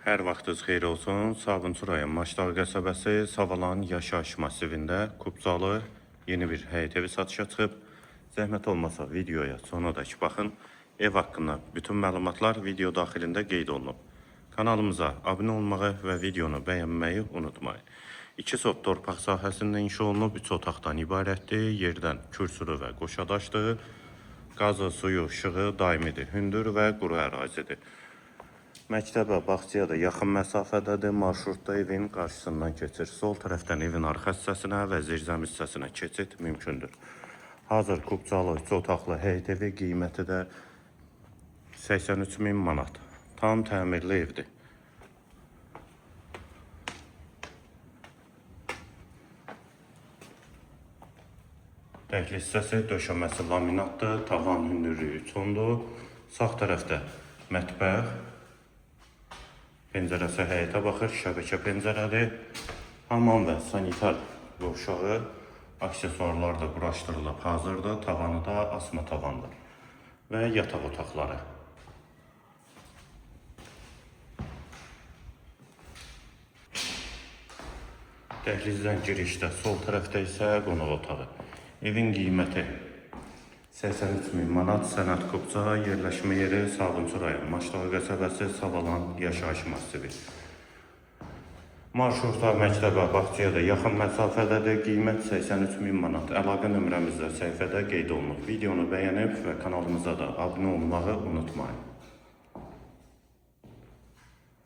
Hər vaxtınız xeyir olsun. Sabunçu rayon Maçdağ qəsəbəsi Savalan yaşayış masivində Kubcalı yeni bir həyət evi satışa çıxıb. Zəhmət olmasa videoya sonadək baxın. Ev haqqında bütün məlumatlar video daxilində qeyd olunub. Kanalımıza abunə olmağı və videonu bəyənməyi unutmayın. 2 sot torpaq sahəsində inşa olunub, 3 otaqdan ibarətdir. Yerdən kürsülü və qoşadaşdır. Qazı, suyu, işığı daimidir. Hündür və quru ərazidir. Məktəbə, bağçaya da yaxın məsafədədir. Marşrutda evin qarşısından keçir. Sol tərəfdən evin arxa hissəsinə və zirzəmi hissəsinə keçid mümkündür. Hazır Kubcalı 3 otaqlı həyət evi qiyməti də 83.000 manat. Tam təmirli evdir. Dəhliz hissəsi döşəməsi laminatdır. Tavan hündürlüyü 3 ondur. Sağ tərəfdə mətbəx. Pəncərəsi həyətə baxır, şəbəkə pəncərədir. Hamam və sanitar qovşağı, aksesuarlar da quraşdırılıb hazırdır. Tavanı da asma tavandır. Və yataq otaqları. Dəhlizdən girişdə sol tərəfdə isə qonaq otağı. Evin qiyməti 83.000 manat. Sənət Kubca, yerləşmə yeri Sabunçu rayon Maçdağ qəsəbəsi Savalan yaşayış masivi. Marşrutda, məktəbə, bağçaya da yaxın məsafədədir. Qiymət 83.000 manat. Əlaqə nömrəmizdə səhifədə qeyd olunub. Videonu bəyənib və kanalımıza da abunə olmağı unutmayın.